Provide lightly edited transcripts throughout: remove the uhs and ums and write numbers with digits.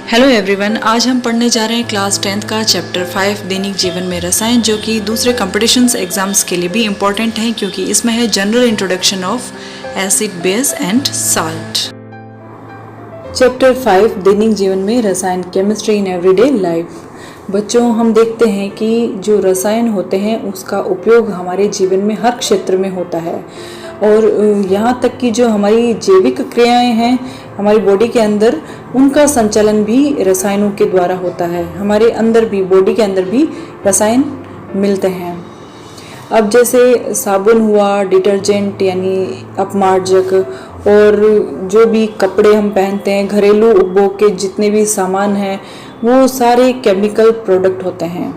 Hello everyone, आज हम पढ़ने जा रहे हैं क्लास 10th का चैप्टर 5 दैनिक जीवन में रसायन, जो कि दूसरे कॉम्पिटिशन्स एग्जाम्स के लिए भी इम्पॉर्टेंट है क्योंकि इसमें है general introduction of acid, base and salt. Chapter 5 दैनिक जीवन में रसायन, केमिस्ट्री इन एवरीडे लाइफ। बच्चों, हम देखते हैं कि जो रसायन होते हैं उसका उपयोग हमारे जीवन में हर क्षेत्र में होता है और यहाँ तक कि जो हमारी जैविक क्रियाएं हैं हमारी बॉडी के अंदर, उनका संचालन भी रसायनों के द्वारा होता है। हमारे अंदर भी, बॉडी के अंदर भी रसायन मिलते हैं। अब जैसे साबुन हुआ, डिटर्जेंट यानी अपमार्जक, और जो भी कपड़े हम पहनते हैं, घरेलू उपभोग के जितने भी सामान हैं, वो सारे केमिकल प्रोडक्ट होते हैं।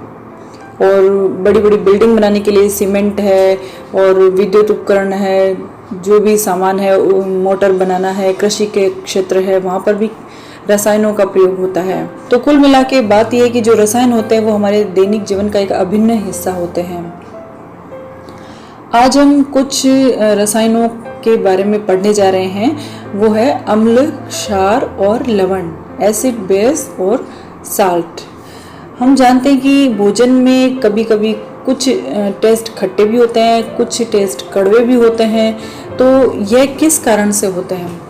और बड़ी बड़ी बिल्डिंग बनाने के लिए सीमेंट है और विद्युत उपकरण है, जो भी सामान है, मोटर बनाना है, कृषि के क्षेत्र है, वहाँ पर भी रसायनों का प्रयोग होता है। तो कुल मिला के बात यह है कि जो रसायन होते हैं वो हमारे दैनिक जीवन का एक अभिन्न हिस्सा होते हैं। आज हम कुछ रसायनों के बारे में पढ़ने जा रहे हैं। वो है अम्ल, क्षार और लवण, एसिड, बेस और साल्ट। हम जानते हैं कि भोजन में कभी कभी कुछ टेस्ट खट्टे भी होते हैं, कुछ टेस्ट कड़वे भी होते हैं। तो यह किस कारण से होते हैं?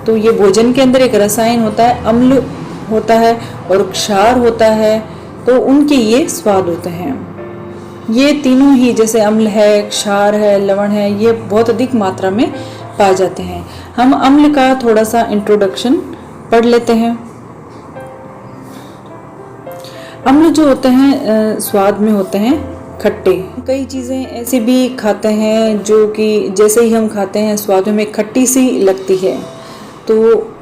तो ये भोजन के अंदर एक रसायन होता है, अम्ल होता है और क्षार होता है, तो उनके ये स्वाद होते हैं। ये तीनों ही, जैसे अम्ल है, क्षार है, लवण है, ये बहुत अधिक मात्रा में पाए जाते हैं। हम अम्ल का थोड़ा सा इंट्रोडक्शन पढ़ लेते हैं। अम्ल जो होते हैं स्वाद में होते हैं खट्टे। कई चीज़ें ऐसी भी खाते हैं जो कि जैसे ही हम खाते हैं स्वाद में खट्टी सी लगती है, तो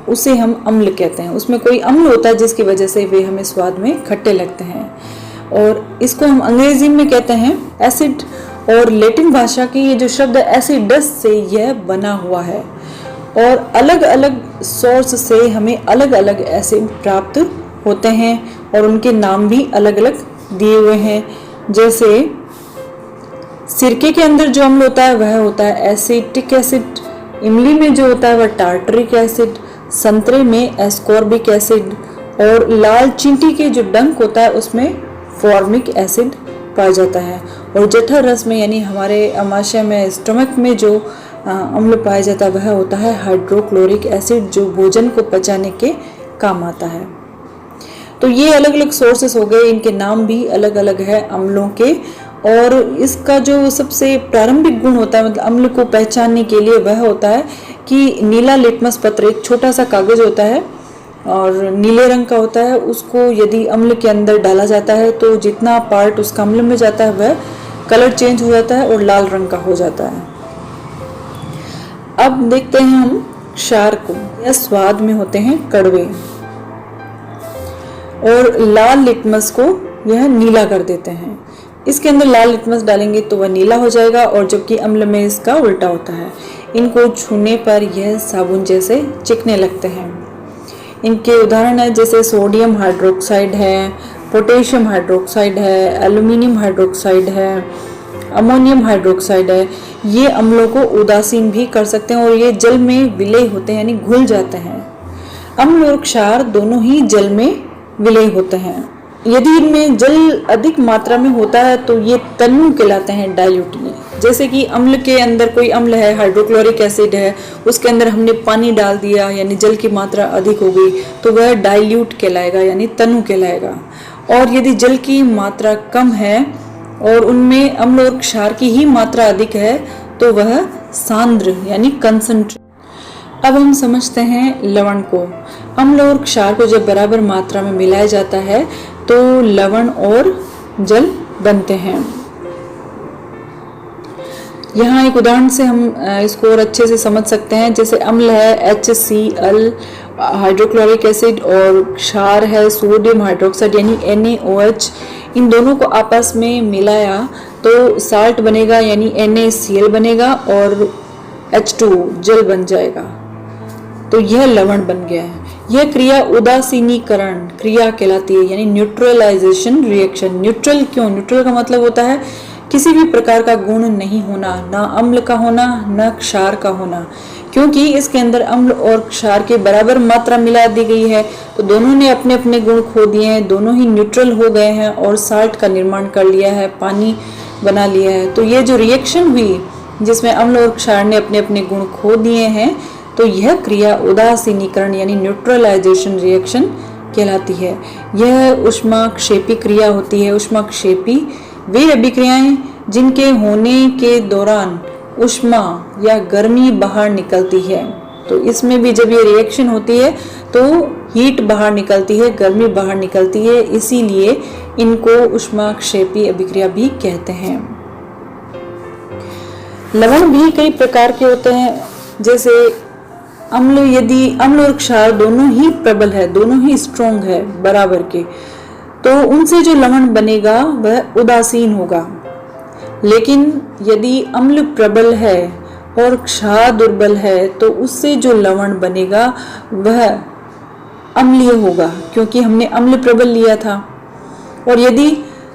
उसे हम अम्ल कहते हैं। उसमें कोई अम्ल होता है जिसकी वजह से वे हमें स्वाद में खट्टे लगते हैं, और इसको हम अंग्रेजी में कहते हैं एसिड। और लैटिन भाषा की ये जो शब्द एसिडस से यह बना हुआ है, और अलग अलग सोर्स से हमें अलग अलग एसिड प्राप्त होते हैं और उनके नाम भी अलग अलग दिए हुए हैं। जैसे सिरके के अंदर जो अम्ल होता है वह होता है एसिटिक एसिड, इमली में जो होता है वह टार्टरिक एसिड, संतरे में एस्कॉर्बिक एसिड, और लाल चींटी के जो डंक होता है उसमें फॉर्मिक एसिड पाया जाता है। और जठर रस में यानी हमारे आमाशय में, स्टमक में जो अम्ल पाया जाता है वह होता है हाइड्रोक्लोरिक एसिड, जो भोजन को पचाने के काम आता है। तो ये अलग अलग सोर्सेस हो गए, इनके नाम भी अलग अलग है अम्लों के। और इसका जो सबसे प्रारंभिक गुण होता है, मतलब अम्ल को पहचानने के लिए, वह होता है कि नीला लिटमस पत्र, एक छोटा सा कागज होता है और नीले रंग का होता है। उसको यदि अम्ल के अंदर डाला जाता है तो जितना पार्ट उसका अम्ल में जाता है वह कलर चेंज हो जाता है और लाल रंग का हो जाता है। अब देखते हैं हम क्षार को। यह स्वाद में होते हैं कड़वे, और लाल लिटमस को यह नीला कर देते हैं। इसके अंदर लाल लिटमस डालेंगे तो वह नीला हो जाएगा, और जबकि अम्ल में इसका उल्टा होता है। इनको छूने पर यह साबुन जैसे चिकने लगते हैं। इनके उदाहरण है जैसे सोडियम हाइड्रोक्साइड है, पोटेशियम हाइड्रोक्साइड है, एल्यूमिनियम हाइड्रोक्साइड है, अमोनियम हाइड्रोक्साइड है। ये अम्लों को उदासीन भी कर सकते हैं और ये जल में विलय होते हैं, यानी घुल जाते हैं। अम्ल और क्षार दोनों ही जल में विलय होते हैं। यदि इनमें जल अधिक मात्रा में होता है तो ये तनु कहलाते हैं, डाइल्यूट। जैसे कि अम्ल के अंदर कोई अम्ल है, हाइड्रोक्लोरिक एसिड है, उसके अंदर हमने पानी डाल दिया यानी जल की मात्रा अधिक हो गई तो वह डाइल्यूट कहलाएगा, यानी तनु कहलाएगा। और यदि जल की मात्रा कम है और उनमें अम्ल और क्षार की ही मात्रा अधिक है तो वह सांद्र यानी कंसंट्रेट। अब हम समझते हैं लवण को। अम्ल और क्षार को जब बराबर मात्रा में मिलाया जाता है तो लवण और जल बनते हैं। यहाँ एक उदाहरण से हम इसको और अच्छे से समझ सकते हैं। जैसे अम्ल है HCl हाइड्रोक्लोरिक एसिड, और क्षार है सोडियम हाइड्रोक्साइड यानी NaOH। इन दोनों को आपस में मिलाया तो साल्ट बनेगा यानी NaCl बनेगा और H2O जल बन जाएगा, तो यह लवण बन गया है। यह क्रिया उदासीनीकरण क्रिया कहलाती है, यानी न्यूट्रलाइजेशन रिएक्शन। न्यूट्रल क्यों? न्यूट्रल का मतलब होता है किसी भी प्रकार का गुण नहीं होना, ना अम्ल का होना ना क्षार का होना, क्योंकि इसके अंदर अम्ल और क्षार की बराबर मात्रा मिला दी गई है, तो दोनों ने अपने अपने गुण खो दिए हैं, दोनों ही न्यूट्रल हो गए हैं और साल्ट का निर्माण कर लिया है, पानी बना लिया है। तो ये जो रिएक्शन हुई जिसमें अम्ल और क्षार ने अपने अपने गुण खो दिए हैं, तो यह क्रिया उदासीनीकरण यानी न्यूट्रलाइजेशन रिएक्शन कहलाती है। यह ऊष्माक्षेपी क्रिया होती है। ऊष्माक्षेपी वे अभिक्रियाएं जिनके होने के दौरान ऊष्मा या गर्मी बाहर निकलती है। तो इसमें भी जब ये रिएक्शन होती है तो हीट बाहर निकलती है, गर्मी बाहर निकलती है, इसीलिए इनको ऊष्माक्षेपी अभिक्रिया भी कहते हैं। लवण भी कई प्रकार के होते हैं, जैसे अम्ल, यदि अम्ल और क्षार दोनों ही प्रबल है, दोनों ही स्ट्रॉन्ग है बराबर के, तो उनसे जो लवण बनेगा वह उदासीन होगा। लेकिन यदि अम्ल प्रबल है और क्षार दुर्बल है तो उससे जो लवण बनेगा वह अम्लीय होगा, क्योंकि हमने अम्ल प्रबल लिया था। और यदि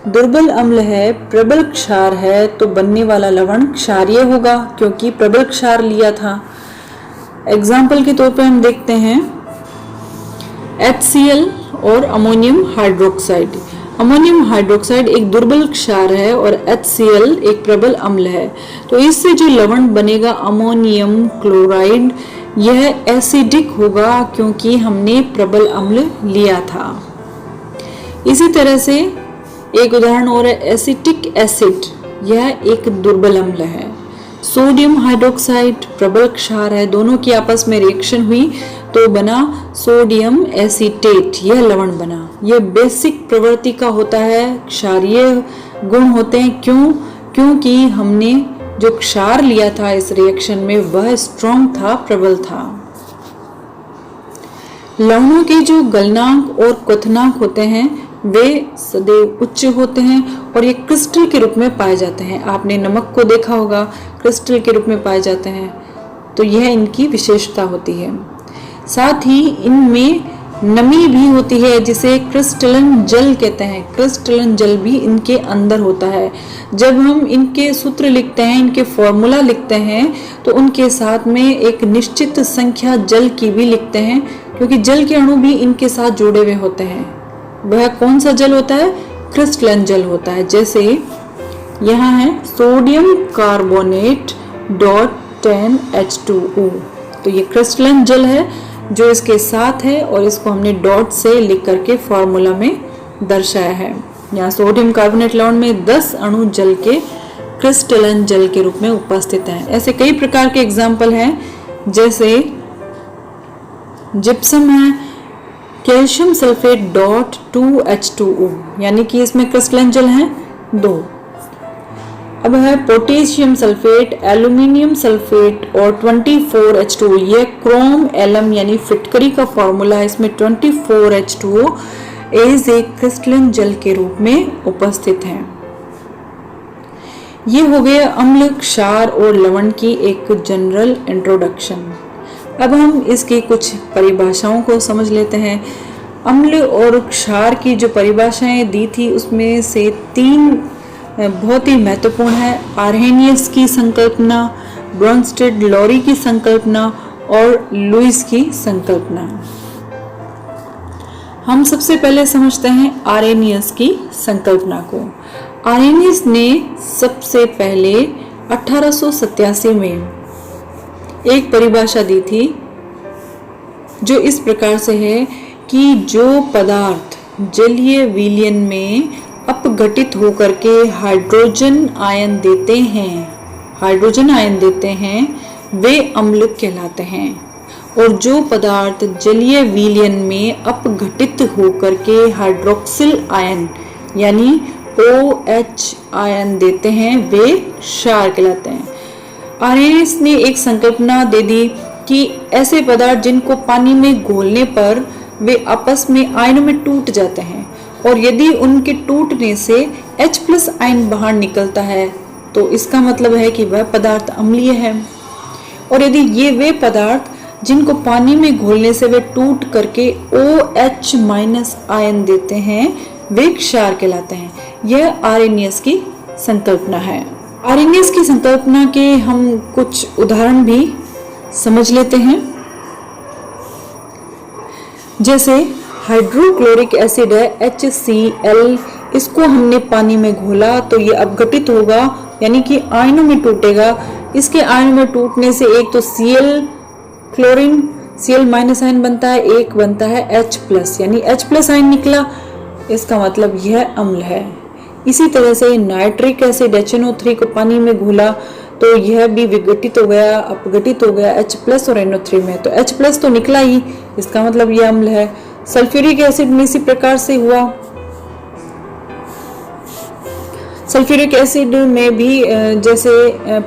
दुर्बल अम्ल है, प्रबल क्षार है, तो बनने वाला लवण क्षारीय होगा, क्योंकि प्रबल क्षार लिया था। एग्जाम्पल के तौर पे हम देखते हैं HCl और अमोनियम हाइड्रोक्साइड। अमोनियम हाइड्रोक्साइड एक दुर्बल क्षार है और HCl एक प्रबल अम्ल है। तो इससे जो लवण बनेगा अमोनियम क्लोराइड, यह एसिडिक होगा, क्योंकि हमने प्रबल अम्ल लिया था। इसी तरह से एक उदाहरण और है एसिटिक एसिड, यह एक दुर्बल अम्ल है। सोडियम हाइड्रोक्साइड प्रबल क्षार है, दोनों की आपस में रिएक्शन हुई तो बना सोडियम एसीटेट, यह लवण बना। यह बेसिक प्रवृत्ति का होता है, क्षारीय गुण होते हैं। क्योंकि हमने जो क्षार लिया था इस रिएक्शन में वह स्ट्रॉन्ग था, प्रबल था। लवणों के जो गलनांक और क्वथनांक होते हैं वे सदैव उच्च होते हैं और ये क्रिस्टल के रूप में पाए जाते हैं। आपने नमक को देखा होगा, क्रिस्टल के रूप में पाए जाते हैं, तो यह इनकी विशेषता होती है। साथ ही इनमें नमी भी होती है, जिसे क्रिस्टलन जल कहते हैं। क्रिस्टलन जल भी इनके अंदर होता है। जब हम इनके सूत्र लिखते हैं, इनके फॉर्मूला लिखते हैं, तो उनके साथ में एक निश्चित संख्या जल की भी लिखते हैं, क्योंकि जल के अणु भी इनके साथ जुड़े हुए होते हैं। वह कौन सा जल होता है? क्रिस्टलन जल होता है। जैसे यहाँ है सोडियम कार्बोनेट .10H2O, तो ये क्रिस्टलन जल है जो इसके साथ है और इसको हमने डॉट से लिख करके फॉर्मूला में दर्शाया है। यहाँ सोडियम कार्बोनेट लवण में 10 अणु जल के क्रिस्टलन जल के रूप में उपस्थित हैं। ऐसे कई प्रकार के एग्जाम्पल हैं, जैसे जिप्सम है कैल्शियम सल्फेट .2H2O, यानी कि इसमें क्रिस्टलन जल हैं 2। अब है पोटेशियम सल्फेट, एल्यूमिनियम सल्फेट और 24H2O, यह क्रोम एलम यानी फिटकरी का फॉर्मूला है। इसमें 24H2O एज एक क्रिस्टलन जल के रूप में उपस्थित है। ये हो गया अम्ल, क्षार और लवण की एक जनरल इंट्रोडक्शन। अब हम इसकी कुछ परिभाषाओं को समझ लेते हैं। अम्ल और क्षार की जो परिभाषाएं दी थी उसमें से 3 बहुत ही महत्वपूर्ण है। आर्हेनियस की संकल्पना, ब्रोंस्टेड लॉरी की संकल्पना और लुईस की संकल्पना। हम सबसे पहले समझते हैं आर्हेनियस की संकल्पना को। आर्हेनियस ने सबसे पहले 1887 में एक परिभाषा दी थी जो इस प्रकार से है कि जो पदार्थ जलीय विलयन में अपघटित होकर के हाइड्रोजन आयन देते हैं वे अम्ल कहलाते हैं, और जो पदार्थ जलीय विलयन में अपघटित होकर के हाइड्रोक्सिल आयन यानी OH आयन देते हैं वे क्षार कहलाते हैं। आर्हेनियस ने एक संकल्पना दे दी कि ऐसे पदार्थ जिनको पानी में घोलने पर वे आपस में आयनों में टूट जाते हैं, और यदि उनके टूटने से H+ आयन बाहर निकलता है तो इसका मतलब है कि वह पदार्थ अम्लीय है। और यदि ये वे पदार्थ जिनको पानी में घोलने से वे टूट करके OH- आयन देते हैं वे क्षार कहलाते हैं। यह आर्हेनियस की संकल्पना है। आर्हेनियस की संकल्पना के हम कुछ उदाहरण भी समझ लेते हैं। जैसे हाइड्रोक्लोरिक एसिड है HCl, इसको हमने पानी में घोला तो ये अपघटित होगा, यानी कि आयनों में टूटेगा। इसके आयनों में टूटने से एक तो Cl chlorine Cl minus ion बनता है, एक बनता है H+, यानी H+ आयन निकला, इसका मतलब यह अम्ल है। इसी तरह से नाइट्रिक एसिड HNO3 को पानी में घोला तो यह भी विघटित हो गया, अपघटित हो गया H+ और NO3 में, तो H+ तो निकला ही, इसका मतलब यह अम्ल है। सल्फ्यूरिक एसिड में इसी प्रकार से हुआ। सल्फ्यूरिक एसिड में भी जैसे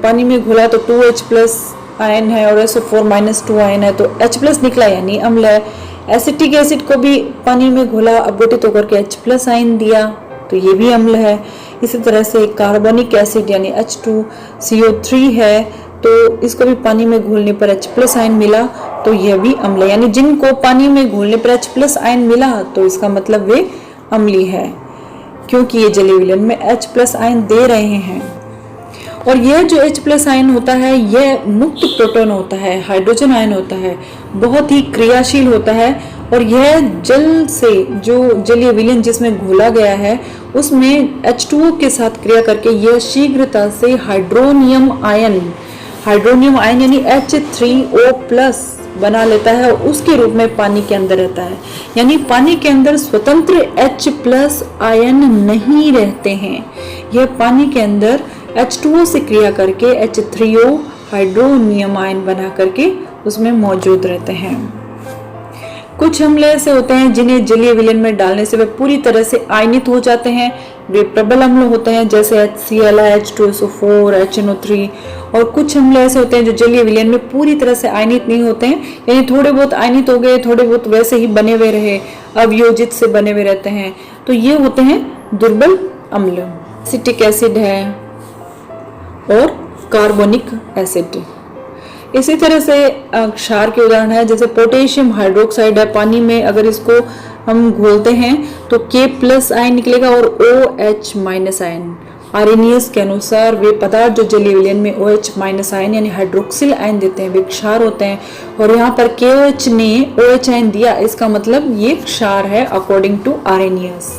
पानी में घोला तो 2H+ आयन है और SO4- 2 आयन है, तो H+ निकला यानी अम्ल है। एसिटिक एसिड को भी पानी में घोला, अपघटित होकर के H+ आयन दिया, तो ये भी अम्ल है। इसी तरह से कार्बोनिक एसिड यानी H2CO3 है, तो इसको भी पानी में घोलने पर H+ आयन मिला, तो यह भी अम्ल है। यानी जिनको पानी में घोलने पर H+ आयन मिला तो इसका मतलब वे अम्लीय है, क्योंकि ये जलीय विलयन में H+ आयन दे रहे हैं। और यह जो H+ आयन होता है यह मुक्त प्रोटॉन होता है, हाइड्रोजन आयन होता है, बहुत ही क्रियाशील होता है। और यह जल से जो जलीय विलयन जिसमें घोला गया है उसमें H2O के साथ क्रिया करके यह शीघ्रता से हाइड्रोनियम आयन यानी H3O+ बना लेता है और उसके रूप में पानी के अंदर रहता है। यानी पानी के अंदर स्वतंत्र H+ आयन नहीं रहते हैं, यह पानी के अंदर H2O से क्रिया करके H3O हाइड्रोनियम आयन बना करके उसमें मौजूद रहते हैं। कुछ अम्ल ऐसे होते हैं जिन्हें जलीय विलयन में डालने से वे पूरी तरह से आयनित हो जाते हैं, वे प्रबल अम्ल होते हैं, जैसे HCl, H2SO4, HNO3। और कुछ अम्ल ऐसे होते हैं जो जलीय विलयन में पूरी तरह से आयनित नहीं होते हैं, यानी थोड़े बहुत आयनित हो गए, थोड़े बहुत वैसे ही बने हुए रहे, अवयोजित से बने हुए रहते हैं, तो ये होते हैं दुर्बल अम्ल। एसिटिक एसिड है और कार्बोनिक एसिड। इसी तरह से क्षार के उदाहरण है, जैसे पोटेशियम हाइड्रोक्साइड है, पानी में अगर इसको हम घोलते हैं तो K+ आयन निकलेगा और OH- आयन। आर्हेनियस के अनुसार वे पदार्थ जो जलीय विलयन में OH- आयन यानी हाइड्रोक्सिल आयन देते हैं वे क्षार होते हैं। और यहाँ पर KOH ने OH आयन दिया, इसका मतलब ये क्षार है अकॉर्डिंग टू आर्हेनियस।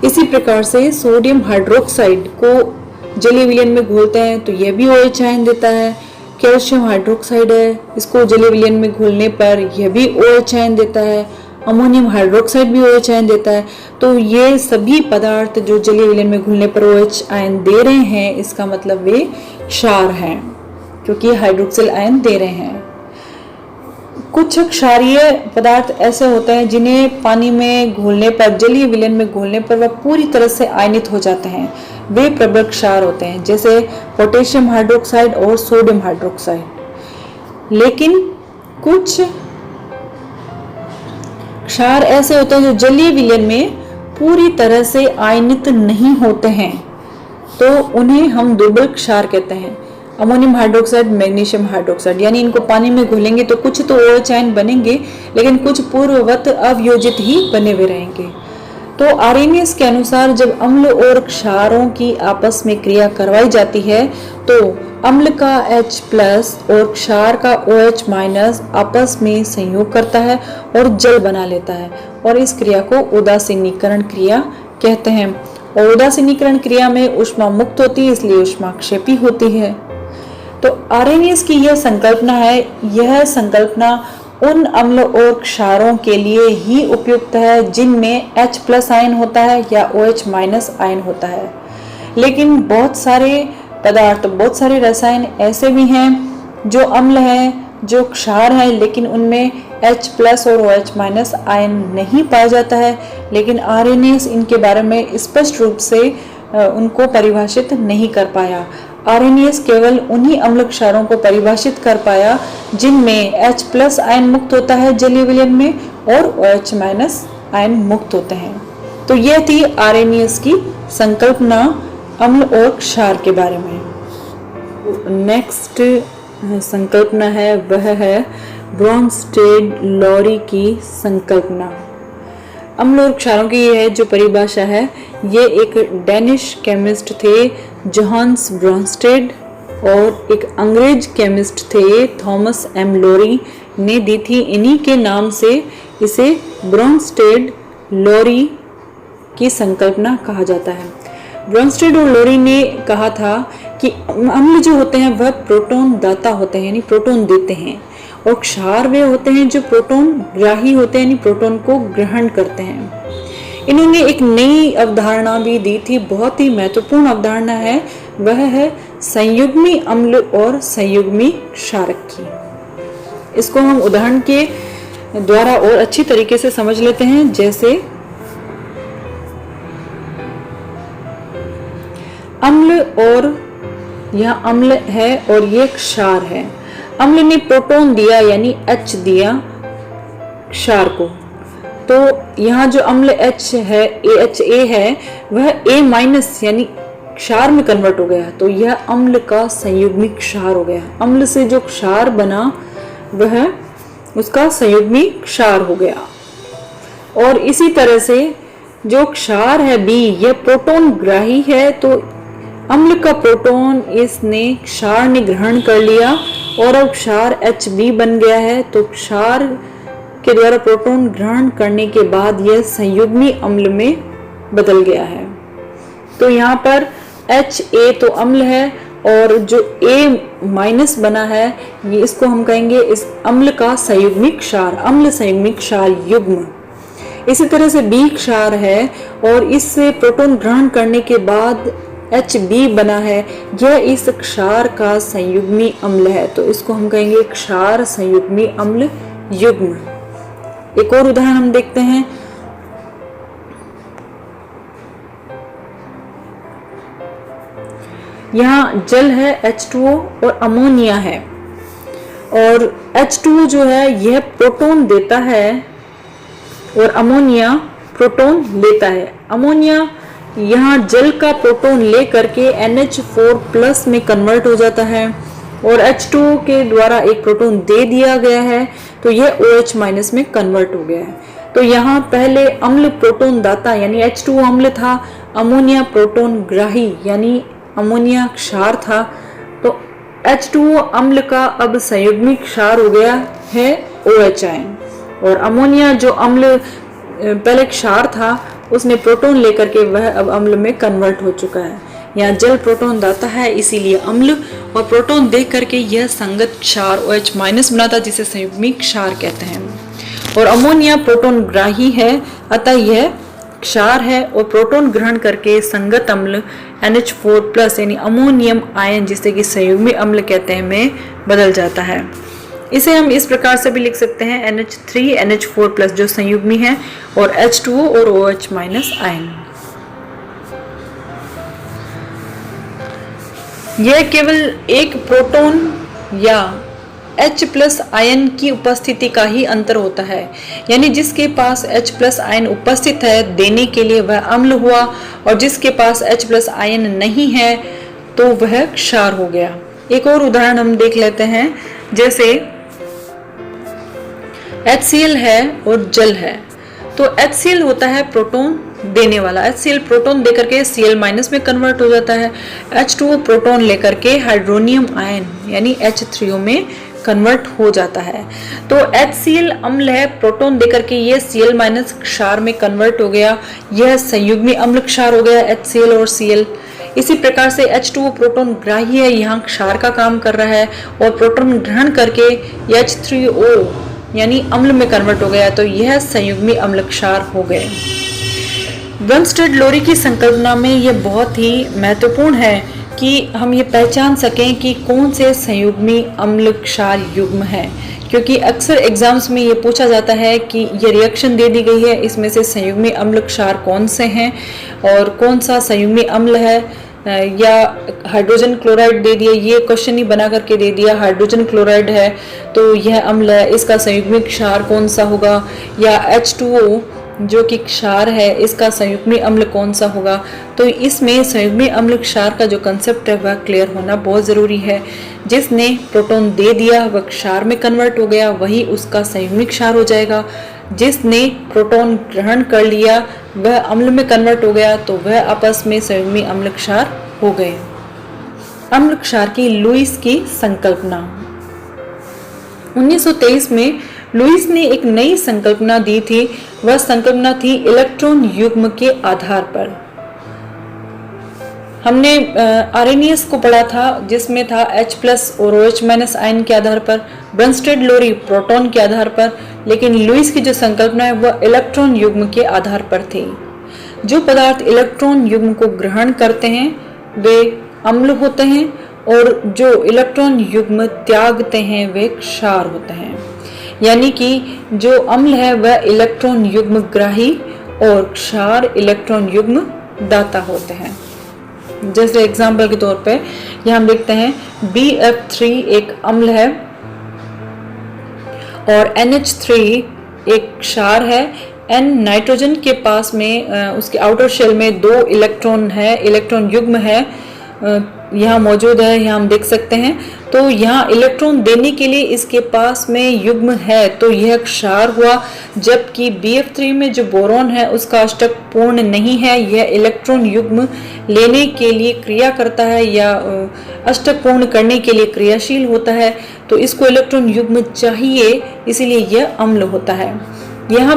इसी प्रकार से सोडियम हाइड्रोक्साइड को जलीय विलयन में घोलते हैं तो यह भी OH आयन देता है। कैल्शियम हाइड्रोक्साइड है, इसको जलीय विलयन में घोलने पर यह भी OH आयन देता है। अमोनियम हाइड्रोक्साइड भी OH आयन देता है। तो ये सभी पदार्थ जो जलीय विलयन में घुलने पर OH आयन दे रहे हैं, इसका मतलब वे क्षार हैं, क्योंकि हाइड्रोक्सिल आयन दे रहे हैं। कुछ क्षारीय पदार्थ ऐसे होते हैं जिन्हें पानी में घोलने पर, जलीय विलयन में घोलने पर वह पूरी तरह से आयनित हो जाते हैं, वे प्रबल क्षार होते हैं, जैसे पोटेशियम हाइड्रोक्साइड और सोडियम हाइड्रोक्साइड। लेकिन कुछ क्षार ऐसे होते हैं जो जलीय विलयन में पूरी तरह से आयनित नहीं होते हैं, तो उन्हें हम दुर्बल क्षार कहते हैं। अमोनियम हाइड्रोक्साइड, मैग्नीशियम हाइड्रोक्साइड, यानी इनको पानी में घुलेंगे तो कुछ तो OH आयन बनेंगे, लेकिन कुछ पूर्ववत अवयोजित ही बने हुए रहेंगे। तो आर्हेनियस के अनुसार जब अम्ल और क्षारों की आपस में क्रिया करवाई जाती है तो अम्ल का H+ और क्षार का OH- आपस में संयोग करता है और जल बना लेता है, और इस क्रिया को उदासीनीकरण क्रिया कहते हैं। और उदासीनीकरण क्रिया में ऊष्मा मुक्त होती है, इसलिए ऊष्माक्षेपी होती है। तो आर्हेनियस की यह संकल्पना है, यह संकल्पना उन अम्ल और क्षारों के लिए ही उपयुक्त है जिनमें H+ आयन होता है या OH- आयन होता है। लेकिन बहुत सारे पदार्थ, बहुत सारे रसायन ऐसे भी हैं जो अम्ल हैं, जो क्षार हैं, लेकिन उनमें H+ और OH- आयन नहीं पाया जाता है। लेकिन आर्हेनियस इनके बारे में स्पष्ट रूप से उनको परिभाषित नहीं कर पाया। आर्हेनियस केवल उन्हीं अम्ल क्षारों को परिभाषित कर पाया जिनमें H+ आयन मुक्त होता है जलीय विलयन में और OH- आयन मुक्त होते हैं। तो यह थी आर्हेनियस की संकल्पना अम्ल और क्षार के बारे में। नेक्स्ट संकल्पना है वह है ब्रॉन्स्टेड-लॉरी की संकल्पना। अम्ल और क्षारों की यह जो परिभाषा है, ये एक डेनिश केमिस्ट थे जोहान्स ब्रॉन्स्टेड, और एक अंग्रेज केमिस्ट थे थॉमस एम लोरी ने दी थी। इन्हीं के नाम से इसे ब्रोंस्टेड लोरी की संकल्पना कहा जाता है। ब्रोंस्टेड और लोरी ने कहा था कि अम्ल जो होते हैं वह प्रोटॉन दाता होते हैं, यानी प्रोटॉन देते हैं, और क्षार वे होते हैं जो प्रोटॉन ग्राही होते हैं, यानी प्रोटॉन को ग्रहण करते हैं। इन्होंने एक नई अवधारणा भी दी थी, बहुत ही महत्वपूर्ण अवधारणा है, वह है संयुग्मी अम्ल और संयुग्मी क्षारक की। इसको हम उदाहरण के द्वारा और अच्छी तरीके से समझ लेते हैं। जैसे अम्ल, और यह अम्ल है और ये क्षार है। अम्ल ने प्रोटॉन दिया यानी H दिया क्षार को, तो यहाँ जो अम्ल H है, AHA है, वह A- यानी क्षार में कन्वर्ट हो गया, तो यह अम्ल का संयुग्मी क्षार हो गया। अम्ल से जो क्षार बना वह उसका संयुग्मी क्षार हो गया। और इसी तरह से जो क्षार है B, यह प्रोटॉन ग्राही है, तो अम्ल का प्रोटॉन इसने क्षार ने ग्रहण कर लिया और अब क्षार Hb बन गया है, तो क्षार के द्वारा प्रोटॉन ग्रहण करने के बाद यह संयुग्मी अम्ल में बदल गया है। तो यहाँ पर Ha तो अम्ल है और जो A- बना है, ये इसको हम कहेंगे इस अम्ल का संयुग्मी क्षार, अम्ल संयुग्मी क्षार युग्म। इसी तरह से B क्षार है और इससे प्रोटॉन ग्रहण करने के बाद Hb बना है, यह इस क्षार का संयुग्मी अम्ल है, तो इसको हम कहेंगे क्षार संयुग्मी अम्ल युग्म। एक और उदाहरण हम देखते हैं। यहाँ जल है H2O और अमोनिया है, और H2O जो है यह प्रोटॉन देता है और अमोनिया प्रोटॉन लेता है। अमोनिया यहाँ जल का प्रोटॉन ले करके NH4+ में कन्वर्ट हो जाता है और H2O के द्वारा एक प्रोटॉन दे दिया गया है, तो यह OH- में कन्वर्ट हो गया है। तो यहाँ पहले अम्ल प्रोटॉन दाता यानी H2O अम्ल था, अमोनिया प्रोटॉन ग्राही यानी अमोनिया क्षार था, तो H2O अम्ल का अब संयुग्मी क्षार हो गया है OH आयन, और अमोनिया जो अम्ल पहले क्षार था उसने प्रोटॉन लेकर के वह अब अम्ल में कन्वर्ट हो चुका है। यहाँ जल प्रोटॉन दाता है इसीलिए अम्ल, और प्रोटॉन दे करके यह संगत क्षार OH- बनाता जिसे संयुग्मी क्षार कहते हैं। और अमोनिया प्रोटॉन ग्राही है, अतः यह क्षार है, और प्रोटॉन ग्रहण करके संगत अम्ल NH4+ यानी अमोनियम आयन जिसे कि संयुग्मी अम्ल कहते हैं में बदल जाता है। इसे हम इस प्रकार से भी लिख सकते हैं NH3 NH4+ जो संयुग्मी है, और H2O और OH- आयन। यह केवल एक प्रोटॉन या H+ आयन की उपस्थिति का ही अंतर होता है, यानी जिसके पास H+ आयन उपस्थित है देने के लिए वह अम्ल हुआ, और जिसके पास H+ आयन नहीं है तो वह क्षार हो गया। एक और उदाहरण हम देख लेते हैं। जैसे HCl है और जल है, तो HCl होता है प्रोटॉन देने वाला, HCl प्रोटॉन देकर के Cl- में कन्वर्ट हो जाता है। H2O प्रोटॉन लेकर के हाइड्रोनियम आयन यानी H3O में कन्वर्ट हो जाता है। तो HCl अम्ल है, प्रोटॉन देकर के ये Cl- क्षार में कन्वर्ट हो गया, यह संयुग्मी अम्ल क्षार हो गया HCl और Cl। इसी प्रकार से H2O प्रोटॉन ग्राही है, यहाँ क्षार का काम कर रहा है, और प्रोटॉन ग्रहण करके H3O यानी अम्ल में कन्वर्ट हो गया, तो यह संयुग्मी अम्ल क्षार हो गए। ब्रोंस्टेड लोरी की संकल्पना में यह बहुत ही महत्वपूर्ण है कि हम ये पहचान सकें कि कौन से संयुग्मी अम्ल क्षार युग्म है, क्योंकि अक्सर एग्जाम्स में ये पूछा जाता है कि ये रिएक्शन दे दी गई है, इसमें से संयुग्मी अम्ल क्षार कौन से हैं और कौन सा संयुग्मी अम्ल है, या हाइड्रोजन क्लोराइड दे दिया, ये क्वेश्चन ही बना करके दे दिया हाइड्रोजन क्लोराइड है तो यह अम्ल है, इसका संयुग्मी क्षार कौन सा होगा, या H2O जो कि क्षार है इसका संयुग्मी अम्ल कौन सा होगा। तो इसमें संयुग्मी अम्ल क्षार का जो कंसेप्ट है वह क्लियर होना बहुत ज़रूरी है। जिसने प्रोटॉन दे दिया वह क्षार में कन्वर्ट हो गया, वही उसका संयुग्मी क्षार हो जाएगा। जिसने प्रोटॉन ग्रहण कर लिया वह अम्ल में कन्वर्ट हो गया, तो वह आपस में संयुग्मी अम्ल क्षार हो गए। अम्ल क्षार की लुईस की संकल्पना। 1923 में लुईस ने एक नई संकल्पना दी थी। वह संकल्पना थी इलेक्ट्रॉन युग्म के आधार पर। हमने आरेनियस को पढ़ा था जिसमें था H+ और OH- आयन के आधार पर, ब्रनस्टेड लोरी प्रोटॉन के आधार पर, लेकिन लुईस की जो संकल्पना है वह इलेक्ट्रॉन युग्म के आधार पर थी। जो पदार्थ इलेक्ट्रॉन युग्म को ग्रहण करते हैं वे अम्ल होते हैं और जो इलेक्ट्रॉन युग्म त्यागते हैं वे क्षार होते हैं। यानी कि जो अम्ल है वह इलेक्ट्रॉन युग्म ग्राही और क्षार इलेक्ट्रॉन युग्म दाता होते हैं। जैसे एग्जाम्पल के तौर पे यहाँ हम लिखते हैं BF3 एक अम्ल है और NH3 एक क्षार है। N नाइट्रोजन के पास में उसके आउटर शेल में 2 इलेक्ट्रॉन है, इलेक्ट्रॉन युग्म है यहाँ मौजूद है, यहाँ हम देख सकते हैं। तो यहाँ इलेक्ट्रॉन देने के लिए इसके पास में युग्म है तो यह क्षार हुआ। जबकि BF3 में जो बोरॉन है उसका अष्टक पूर्ण नहीं है, यह इलेक्ट्रॉन युग्म लेने के लिए क्रिया करता है या अष्टक पूर्ण करने के लिए क्रियाशील होता है, तो इसको इलेक्ट्रॉन युग्म चाहिए, इसीलिए यह अम्ल होता है। यहाँ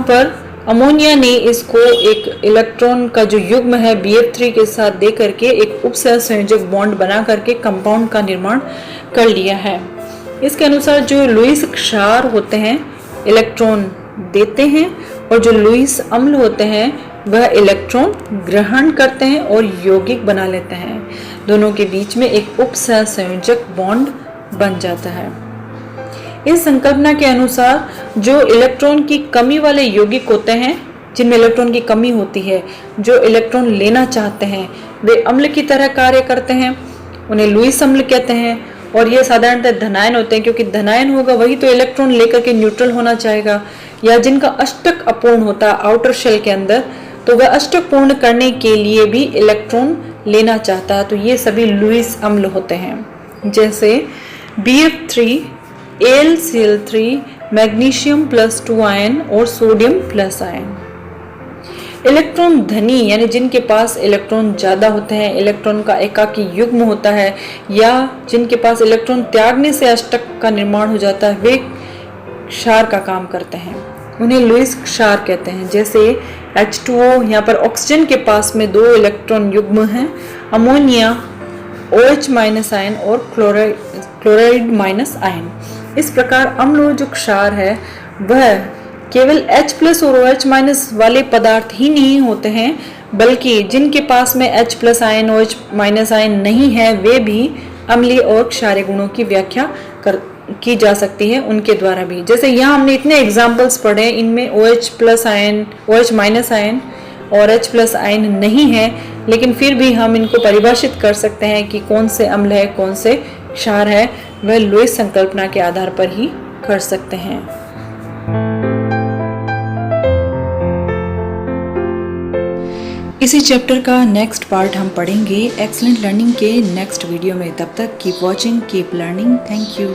पर अमोनिया ने इसको एक इलेक्ट्रॉन का जो युग्म है BF3 के साथ दे करके एक उपसहसंयोजक बॉन्ड बना करके कंपाउंड का निर्माण कर लिया है। इसके अनुसार जो लुईस क्षार होते हैं इलेक्ट्रॉन देते हैं और जो लुईस अम्ल होते हैं वह इलेक्ट्रॉन ग्रहण करते हैं और यौगिक बना लेते हैं। दोनों के बीच में एक उपसहसंयोजक बॉन्ड बन जाता है। इस संकल्पना के अनुसार जो इलेक्ट्रॉन की कमी वाले यौगिक होते हैं, जिनमें इलेक्ट्रॉन की कमी होती है, जो इलेक्ट्रॉन लेना चाहते हैं, वे अम्ल की तरह कार्य करते हैं, उन्हें लुईस अम्ल कहते हैं। और ये साधारणतः धनायन होते हैं, क्योंकि धनायन होगा वही तो इलेक्ट्रॉन लेकर के न्यूट्रल होना चाहेगा। या जिनका अष्टक अपूर्ण होता है आउटर शेल के अंदर, तो वह अष्टक पूर्ण करने के लिए भी इलेक्ट्रॉन लेना चाहता है, तो ये सभी लुईस अम्ल होते हैं। जैसे BF3 AlCl3 मैग्नीशियम +2 आयन और सोडियम + आयन। इलेक्ट्रॉन धनी यानी जिनके पास इलेक्ट्रॉन ज़्यादा होते हैं, इलेक्ट्रॉन का एकाकी युग्म होता है, या जिनके पास इलेक्ट्रॉन त्यागने से अष्टक का निर्माण हो जाता है, वे क्षार का काम करते हैं, उन्हें लुईस क्षार कहते हैं। जैसे H2O, यहाँ पर ऑक्सीजन के पास में 2 इलेक्ट्रॉन युग्म हैं, अमोनिया OH- आयन और क्लोराइड- आयन। इस प्रकार अम्ल जो क्षार है वह केवल H+ और OH- वाले पदार्थ ही नहीं होते हैं, बल्कि जिनके पास में H+ आयन OH- आयन नहीं है वे भी अम्लीय और क्षारीय गुणों की व्याख्या की जा सकती है उनके द्वारा भी। जैसे यहाँ हमने इतने एग्जाम्पल्स पढ़े, इनमें OH+ आयन OH- आयन और H+ आयन नहीं है, लेकिन फिर भी हम इनको परिभाषित कर सकते हैं कि कौन से अम्ल है कौन से क्षार है, वह लुईस संकल्पना के आधार पर ही कर सकते हैं। इसी चैप्टर का नेक्स्ट पार्ट हम पढ़ेंगे एक्सीलेंट लर्निंग के नेक्स्ट वीडियो में। तब तक keep watching, keep learning. Thank you.